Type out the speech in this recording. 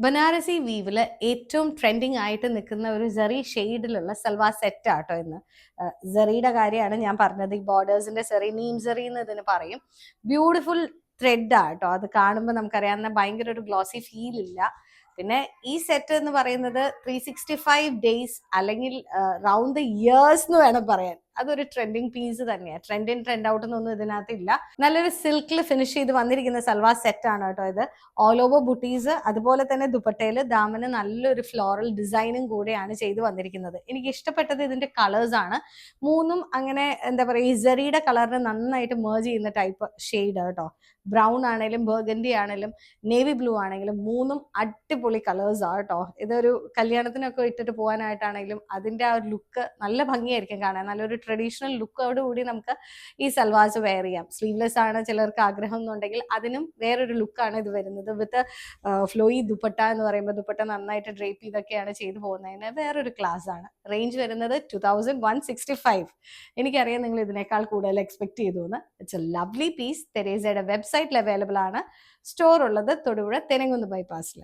ബനാറസി വീവില് ഏറ്റവും ട്രെൻഡിങ് ആയിട്ട് നിൽക്കുന്ന ഒരു സെറി ഷെയ്ഡിലുള്ള സൽവാർ സെറ്റ് ആട്ടോ ഇന്ന്. സെറിയുടെ കാര്യമാണ് ഞാൻ പറഞ്ഞത്. ഈ ബോർഡേഴ്സിന്റെ സെറി, നീം സെറി എന്ന് ഇതിന് പറയും. ബ്യൂട്ടിഫുൾ ത്രെഡ് ആട്ടോ. അത് കാണുമ്പോൾ നമുക്കറിയാവുന്ന ഭയങ്കര ഒരു ഗ്ലോസി ഫീൽ ഇല്ല. പിന്നെ ഈ സെറ്റ് എന്ന് പറയുന്നത് 365 ഡേയ്സ് അല്ലെങ്കിൽ റൗണ്ട് ദ ഇയേഴ്സ് എന്ന് വേണം പറയാൻ. അതൊരു ട്രെൻഡിങ് പീസ് തന്നെയാണ്. ട്രെൻഡ് ഇൻ ട്രെൻഡ് ഔട്ട് എന്നൊന്നും ഇതിനകത്ത് ഇല്ല. നല്ലൊരു സിൽക്കിൽ ഫിനിഷ് ചെയ്ത് വന്നിരിക്കുന്ന സൽവാർ സെറ്റ് ആണ് കേട്ടോ ഇത്. ഓൾ ഓവർ ബുട്ടീസ്, അതുപോലെ തന്നെ ദുപ്പട്ടയിൽ ദാമന് നല്ലൊരു ഫ്ലോറൽ ഡിസൈനും കൂടെയാണ് ചെയ്ത് വന്നിരിക്കുന്നത്. എനിക്ക് ഇഷ്ടപ്പെട്ടത് ഇതിന്റെ കളേഴ്സ് ആണ്. മൂന്നും അങ്ങനെ എന്താ പറയുക, ഈ സെറിയുടെ കളറിന് നന്നായിട്ട് മേർജ് ചെയ്യുന്ന ടൈപ്പ് ഷെയ്ഡ് കേട്ടോ. ബ്രൗൺ ആണെങ്കിലും ബർഗൻഡി ആണെങ്കിലും നേവി ബ്ലൂ ആണെങ്കിലും മൂന്നും അടിപൊളി കളേഴ്സ് ആണ് കേട്ടോ. ഇതൊരു കല്യാണത്തിനൊക്കെ ഇട്ടിട്ട് പോകാനായിട്ടാണെങ്കിലും അതിന്റെ ആ ഒരു ലുക്ക് നല്ല ഭംഗിയായിരിക്കും കാണാൻ. നല്ലൊരു ട്രഡീഷണൽ ലുക്കോട് കൂടി നമുക്ക് ഈ സൽവാർസ് വെയർ ചെയ്യാം. സ്ലീവ്ലെസ് ആണ് ചിലർക്ക് ആഗ്രഹം എന്നുണ്ടെങ്കിൽ അതിനും വേറൊരു ലുക്കാണ് ഇത് വരുന്നത്. വിത്ത് ഫ്ലോയി ദുപ്പട്ട എന്ന് പറയുമ്പോൾ ദുപ്പട്ട നന്നായിട്ട് ഡ്രേപ്പ് ചെയ്തൊക്കെയാണ് ചെയ്തു പോകുന്നതിന് വേറൊരു ക്ലാസ് ആണ്. റേഞ്ച് വരുന്നത് 2165. എനിക്കറിയാം നിങ്ങൾ ഇതിനേക്കാൾ കൂടുതൽ എക്സ്പെക്ട് ചെയ്തു എന്ന്. It's a lovely piece. തെരേസയുടെ വെബ്സൈറ്റിൽ അവൈലബിൾ ആണ്. സ്റ്റോർ ഉള്ളത് തൊടുപുഴ തെനങ്കുന്ന് ബൈപ്പാസിൽ.